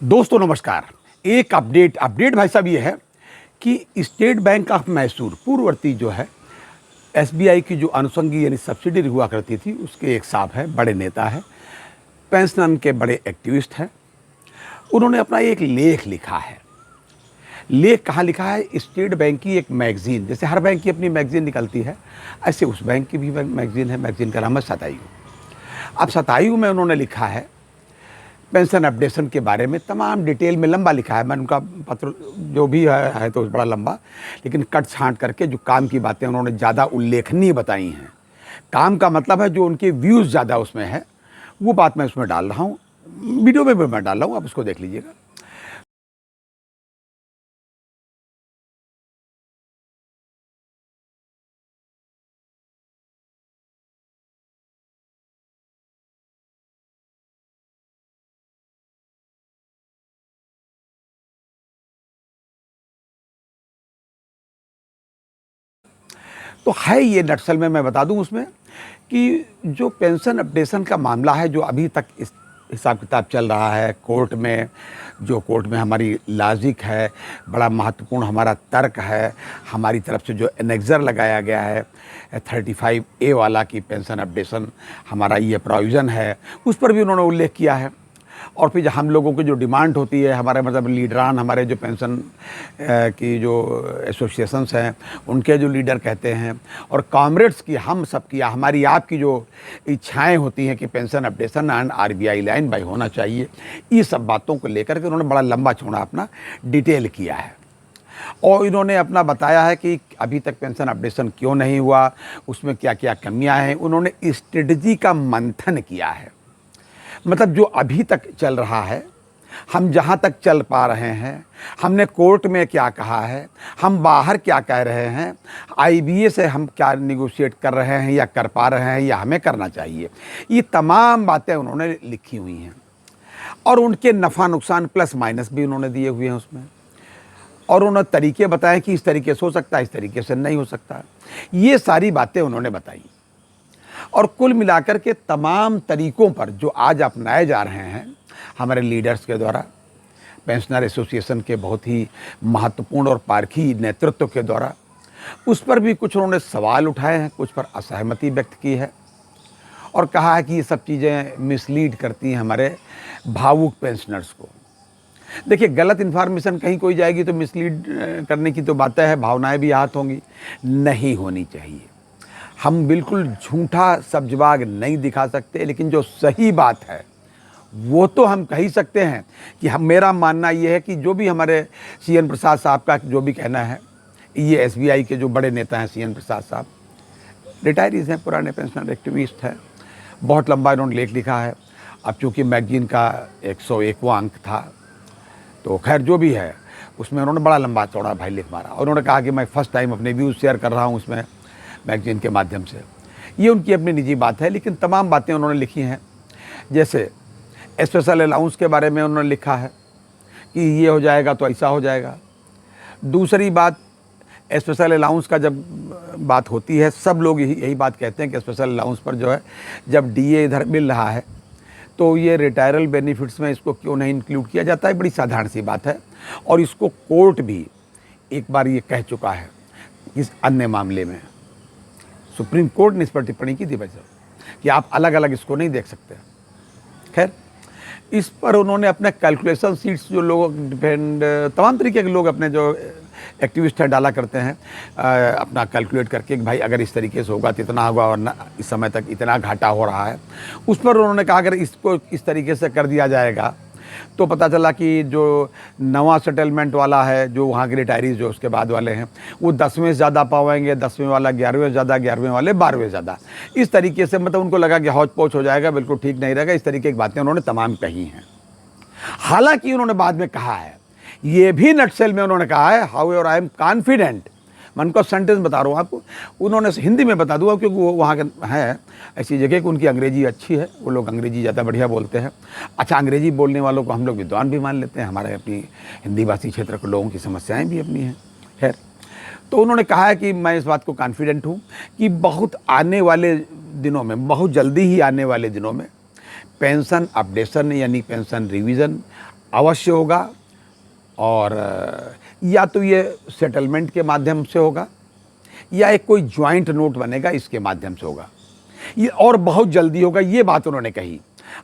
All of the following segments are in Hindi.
दोस्तों नमस्कार। एक अपडेट भाई साहब ये है कि स्टेट बैंक ऑफ मैसूर पूर्ववर्ती जो है एसबीआई की जो अनुषंगी यानी सब्सिडरी हुआ करती थी उसके एक साहब है, बड़े नेता है, पेंशन के बड़े एक्टिविस्ट हैं। उन्होंने अपना एक लेख लिखा है। लेख कहाँ लिखा है? स्टेट बैंक की एक मैगजीन, जैसे हर बैंक की अपनी मैगजीन निकलती है, ऐसे उस बैंक की भी मैगजीन है। मैगजीन का नाम है शतायु। अब शतायु में उन्होंने लिखा है पेंशन अपडेशन के बारे में, तमाम डिटेल में लंबा लिखा है। मैं उनका पत्र जो भी है तो बड़ा लंबा, लेकिन कट छांट करके जो काम की बातें उन्होंने ज़्यादा उल्लेखनीय बताई हैं। काम का मतलब है जो उनके व्यूज़ ज़्यादा उसमें है, वो बात मैं उसमें डाल रहा हूँ। वीडियो में भी मैं डाल रहा हूँ, आप उसको देख लीजिएगा। तो है ये नक्सल में मैं बता दूं उसमें कि जो पेंशन अपडेशन का मामला है, जो अभी तक इस हिसाब किताब चल रहा है कोर्ट में, जो कोर्ट में हमारी लॉजिक है, बड़ा महत्वपूर्ण हमारा तर्क है, हमारी तरफ से जो एनेक्जर लगाया गया है 35A वाला की पेंशन अपडेशन हमारा ये प्रोविज़न है, उस पर भी उन्होंने उल्लेख किया है। और फिर हम लोगों की जो डिमांड होती है, हमारे मतलब लीडरान, हमारे जो पेंशन की जो एसोसिएशंस हैं उनके जो लीडर कहते हैं, और कॉमरेड्स की, हम सब की, हमारी आपकी जो इच्छाएं होती हैं कि pension updation and RBI line by होना चाहिए, ये सब बातों को लेकर के उन्होंने बड़ा लंबा चौड़ा अपना डिटेल किया है। और इन्होंने अपना बताया है कि अभी तक पेंशन अपडेशन क्यों नहीं हुआ, उसमें क्या क्या कमियां हैं। उन्होंने स्ट्रेटजी का मंथन किया है, मतलब जो अभी तक चल रहा है, हम जहाँ तक चल पा रहे हैं, हमने कोर्ट में क्या कहा है, हम बाहर क्या कह रहे हैं, आईबीए से हम क्या निगोशिएट कर रहे हैं या कर पा रहे हैं या हमें करना चाहिए, ये तमाम बातें उन्होंने लिखी हुई हैं। और उनके नफ़ा नुकसान प्लस माइनस भी उन्होंने दिए हुए हैं उसमें, और उन्होंने तरीके बताए कि इस तरीके से हो सकता है, इस तरीके से नहीं हो सकता। ये सारी बातें उन्होंने बताई, और कुल मिलाकर के तमाम तरीकों पर जो आज अपनाए जा रहे हैं हमारे लीडर्स के द्वारा, पेंशनर एसोसिएशन के बहुत ही महत्वपूर्ण और पारखी नेतृत्व के द्वारा, उस पर भी कुछ उन्होंने सवाल उठाए हैं, कुछ पर असहमति व्यक्त की है, और कहा है कि ये सब चीज़ें मिसलीड करती हैं हमारे भावुक पेंशनर्स को। देखिए, गलत इन्फॉर्मेशन कहीं कोई जाएगी तो मिसलीड करने की तो बातें हैं, भावनाएं भी हाथ होंगी, नहीं होनी चाहिए। हम बिल्कुल झूठा सब्जबाग नहीं दिखा सकते, लेकिन जो सही बात है वो तो हम कह ही सकते हैं कि मेरा मानना ये है कि जो भी हमारे सीएन प्रसाद साहब का जो भी कहना है, ये एसबीआई के जो बड़े नेता हैं सीएन प्रसाद साहब, रिटायरीज हैं, पुराने पेंशनर एक्टिविस्ट हैं, बहुत लंबा इन्होंने लेख लिखा है। अब चूँकि मैगजीन का 101वां अंक था, तो खैर जो भी है उसमें उन्होंने बड़ा लंबा चौड़ा भाई लिख मारा, और उन्होंने कहा कि मैं फ़र्स्ट टाइम अपने व्यूज़ शेयर कर रहा हूँ उसमें मैगजीन के माध्यम से। ये उनकी अपनी निजी बात है, लेकिन तमाम बातें उन्होंने लिखी हैं। जैसे स्पेशल अलाउंस के बारे में उन्होंने लिखा है कि ये हो जाएगा तो ऐसा हो जाएगा। दूसरी बात, स्पेशल अलाउंस का जब बात होती है, सब लोग यही बात कहते हैं कि स्पेशल अलाउंस पर जो है, जब डीए इधर मिल रहा है तो ये रिटायरल बेनिफिट्स में इसको क्यों नहीं इंक्लूड किया जाता है। बड़ी साधारण सी बात है, और इसको कोर्ट भी एक बार ये कह चुका है इस अन्य मामले में। सुप्रीम कोर्ट ने इस पर टिप्पणी की थी भाई साहब कि आप अलग अलग इसको नहीं देख सकते। खैर, इस पर उन्होंने अपने कैलकुलेशन सीट्स, जो लोग डिपेंड, तमाम तरीके के लोग अपने जो एक्टिविस्ट हैं डाला करते हैं, अपना कैलकुलेट करके कि भाई अगर इस तरीके से होगा तो इतना होगा, और इस समय तक इतना घाटा हो रहा है। उस पर उन्होंने कहा अगर इसको इस तरीके से कर दिया जाएगा तो पता चला कि जो नवा सेटलमेंट वाला है, जो वहाँ के रिटायरीज जो उसके बाद वाले हैं, वो 10वें से ज़्यादा पाएंगे, 10वें वाला 11वें ज़्यादा, 11वें वाले 12वें ज़्यादा। इस तरीके से मतलब उनको लगा कि हौच पौच हो जाएगा, बिल्कुल ठीक नहीं रहेगा। इस तरीके की बातें उन्होंने तमाम कही हैं। हालांकि उन्होंने बाद में कहा है, ये भी नटसेल में उन्होंने कहा है, how ever I am confident, मैं उनका सेंटेंस बता रहा हूँ आपको, उन्होंने हिंदी में बता दूंगा क्योंकि वो वहाँ के हैं ऐसी जगह कि उनकी अंग्रेजी अच्छी है, वो लोग अंग्रेजी ज़्यादा बढ़िया बोलते हैं। अच्छा, अंग्रेजी बोलने वालों को हम लोग विद्वान भी मान लेते हैं, हमारे अपनी हिंदी भाषी क्षेत्र के लोगों की समस्याएं भी अपनी हैं। खैर, तो उन्होंने कहा है कि मैं इस बात को कॉन्फिडेंट हूँ कि बहुत आने वाले दिनों में, बहुत जल्दी ही आने वाले दिनों में पेंशन अपडेशन यानी पेंशन रिवीजन अवश्य होगा और या तो ये सेटलमेंट के माध्यम से होगा या एक कोई ज्वाइंट नोट बनेगा, इसके माध्यम से होगा। ये और बहुत जल्दी होगा, ये बात उन्होंने कही।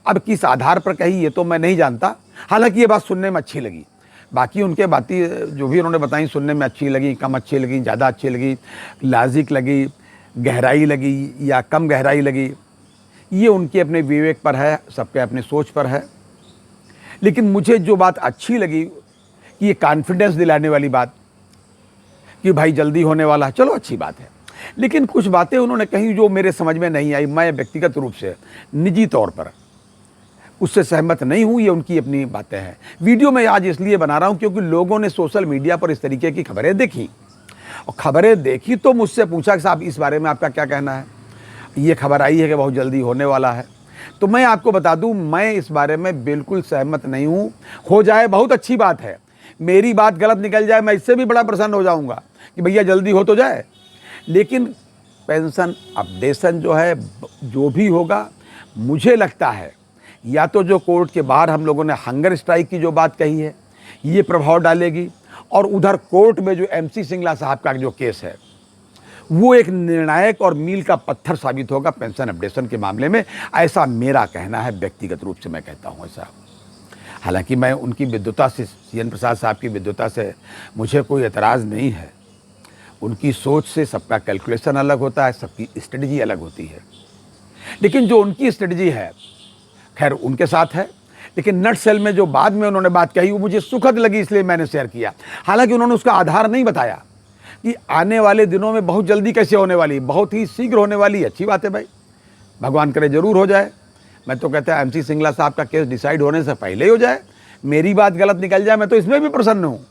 अब किस आधार पर कही ये तो मैं नहीं जानता, हालांकि ये बात सुनने में अच्छी लगी। बाकी उनके बातें जो भी उन्होंने बताई सुनने में अच्छी लगी, कम अच्छी लगी, ज़्यादा अच्छी लगी, लॉजिक लगी, गहराई लगी या कम गहराई लगी, ये उनके अपने विवेक पर है, सबके अपने सोच पर है। लेकिन मुझे जो बात अच्छी लगी कि ये कॉन्फिडेंस दिलाने वाली बात कि भाई जल्दी होने वाला है, चलो अच्छी बात है। लेकिन कुछ बातें उन्होंने कही जो मेरे समझ में नहीं आई। मैं व्यक्तिगत रूप से निजी तौर पर उससे सहमत नहीं हूँ, ये उनकी अपनी बातें हैं। वीडियो मैं आज इसलिए बना रहा हूँ क्योंकि लोगों ने सोशल मीडिया पर इस तरीके की खबरें देखी, और खबरें देखी तो मुझसे पूछा कि साहब इस बारे में आपका क्या कहना है, ये खबर आई है कि बहुत जल्दी होने वाला है। तो मैं आपको बता दूं, मैं इस बारे में बिल्कुल सहमत नहीं हूं। हो जाए बहुत अच्छी बात है, मेरी बात गलत निकल जाए मैं इससे भी बड़ा प्रसन्न हो जाऊंगा कि भैया जल्दी हो तो जाए। लेकिन पेंशन अपडेशन जो है, जो भी होगा, मुझे लगता है या तो जो कोर्ट के बाहर हम लोगों ने हंगर स्ट्राइक की जो बात कही है ये प्रभाव डालेगी, और उधर कोर्ट में जो MC सिंगला साहब का जो केस है वो एक निर्णायक और मील का पत्थर साबित होगा पेंशन अपडेशन के मामले में। ऐसा मेरा कहना है, व्यक्तिगत रूप से मैं कहता हूँ ऐसा। हालांकि मैं उनकी विद्वता से, CN प्रसाद साहब की विद्वता से मुझे कोई एतराज़ नहीं है। उनकी सोच से सबका कैलकुलेशन अलग होता है, सबकी स्ट्रेटजी अलग होती है। लेकिन जो उनकी स्ट्रेटजी है खैर उनके साथ है, लेकिन नट सेल में जो बाद में उन्होंने बात कही वो मुझे सुखद लगी, इसलिए मैंने शेयर किया। हालांकि उन्होंने उसका आधार नहीं बताया कि आने वाले दिनों में बहुत जल्दी कैसे होने वाली, बहुत ही शीघ्र होने वाली। अच्छी बात है भाई, भगवान करे जरूर हो जाए। मैं तो कहता है MC सिंगला साहब का केस डिसाइड होने से पहले ही हो जाए, मेरी बात गलत निकल जाए, मैं तो इसमें भी प्रसन्न हूँ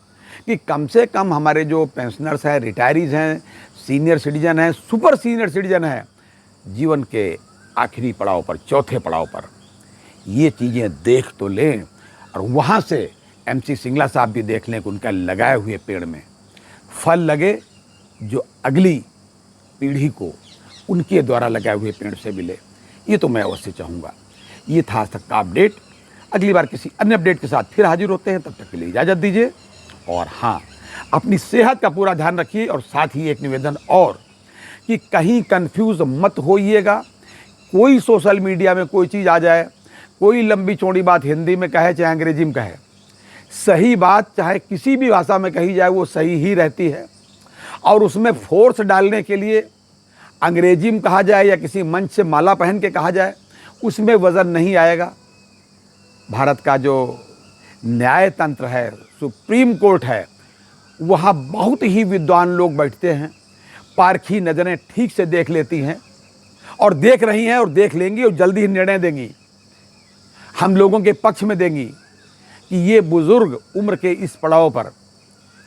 कि कम से कम हमारे जो पेंशनर्स हैं, रिटायरीज हैं, सीनियर सिटीजन हैं, सुपर सीनियर सिटीजन हैं, जीवन के आखिरी पड़ाव पर, चौथे पड़ाव पर ये चीज़ें देख तो लें, और वहाँ से MC सिंगला साहब भी देख लें कि उनका लगाए हुए पेड़ में फल लगे, जो अगली पीढ़ी को उनके द्वारा लगाए हुए पेड़ से मिले। ये तो मैं अवश्य चाहूँगा। ये था आज तक का अपडेट। अगली बार किसी अन्य अपडेट के साथ फिर हाजिर होते हैं, तब तक के लिए इजाज़त दीजिए। और हाँ, अपनी सेहत का पूरा ध्यान रखिए। और साथ ही एक निवेदन और कि कहीं कंफ्यूज मत होइएगा। कोई सोशल मीडिया में कोई चीज़ आ जाए, कोई लंबी चौड़ी बात हिंदी में कहे चाहे अंग्रेजी में कहे, सही बात चाहे किसी भी भाषा में कही जाए वो सही ही रहती है। और उसमें फोर्स डालने के लिए अंग्रेजी में कहा जाए या किसी मंच से माला पहन के कहा जाए, उसमें वज़न नहीं आएगा। भारत का जो न्याय तंत्र है, सुप्रीम कोर्ट है, वहाँ बहुत ही विद्वान लोग बैठते हैं, पारखी नज़रें ठीक से देख लेती हैं और देख रही हैं और देख लेंगी और जल्दी ही निर्णय देंगी, हम लोगों के पक्ष में देंगी कि ये बुजुर्ग उम्र के इस पड़ाव पर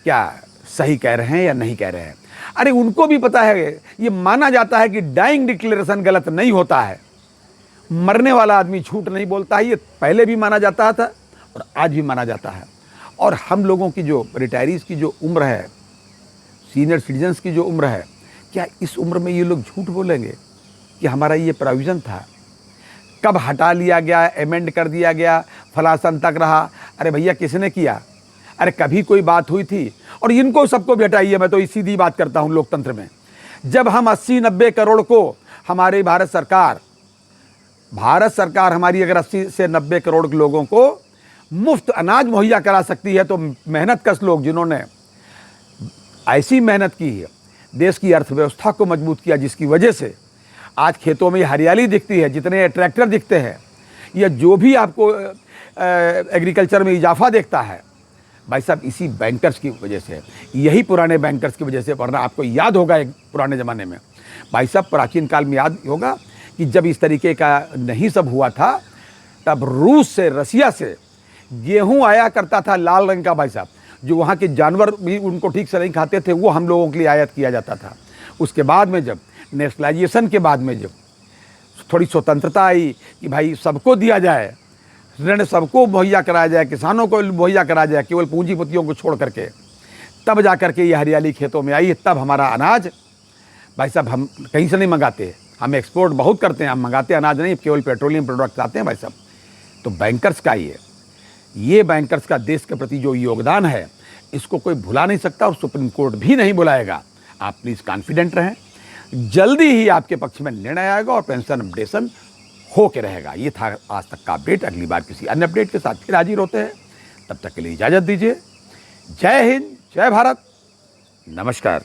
क्या सही कह रहे हैं या नहीं कह रहे हैं। अरे उनको भी पता है, ये माना जाता है कि डाइंग डिक्लेरेशन गलत नहीं होता है, मरने वाला आदमी झूठ नहीं बोलता है। ये पहले भी माना जाता था और आज भी माना जाता है। और हम लोगों की जो रिटायरीज़ की जो उम्र है, सीनियर सिटीजन्स की जो उम्र है, क्या इस उम्र में ये लोग झूठ बोलेंगे कि हमारा ये प्रोविज़न था, कब हटा लिया गया, एमेंड कर दिया गया, फला सन तक रहा। अरे भैया किसने किया? अरे कभी कोई बात हुई थी? और इनको सबको भी हटाइए। मैं तो सीधी बात करता हूँ लोकतंत्र में, जब हम 80-90 करोड़ को हमारी भारत सरकार हमारी अगर 80 से 90 करोड़ के लोगों को मुफ्त अनाज मुहैया करा सकती है, तो मेहनत कश लोग जिन्होंने ऐसी मेहनत की है, देश की अर्थव्यवस्था को मजबूत किया, जिसकी वजह से आज खेतों में हरियाली दिखती है, जितने ट्रैक्टर दिखते हैं, या जो भी आपको एग्रीकल्चर में इजाफा देखता है, भाई साहब इसी बैंकर्स की वजह से, यही पुराने बैंकर्स की वजह से। वरना आपको याद होगा एक पुराने ज़माने में, भाई साहब प्राचीन काल में याद होगा कि जब इस तरीके का नहीं सब हुआ था, तब रूस से, रसिया से गेहूं आया करता था लाल रंग का, भाई साहब, जो वहाँ के जानवर भी उनको ठीक से नहीं खाते थे, वो हम लोगों के लिए आयात किया जाता था। उसके बाद में जब नेशनलाइजेशन के बाद में जब थोड़ी स्वतंत्रता आई कि भाई सबको दिया जाए, ऋण सबको मुहैया कराया जाए, किसानों को मुहैया कराया जाए, केवल पूंजीपतियों को छोड़ करके, तब जा करके ये हरियाली खेतों में आई। तब हमारा अनाज, भाई साहब, हम कहीं से नहीं मंगाते, हम एक्सपोर्ट बहुत करते हैं, हम मंगाते अनाज नहीं, केवल पेट्रोलियम प्रोडक्ट्स आते हैं भाई साहब। तो बैंकर्स का ये ये बैंकर्स का देश के प्रति जो योगदान है, इसको कोई भुला नहीं सकता और सुप्रीम कोर्ट भी नहीं भुलाएगा। आप प्लीज़ कॉन्फिडेंट रहें, जल्दी ही आपके पक्ष में निर्णय आएगा और पेंशन अपडेशन हो के रहेगा। ये था आज तक का अपडेट। अगली बार किसी अन्य अपडेट के साथ फिर हाजिर होते हैं, तब तक के लिए इजाज़त दीजिए। जय हिंद, जय भारत, नमस्कार।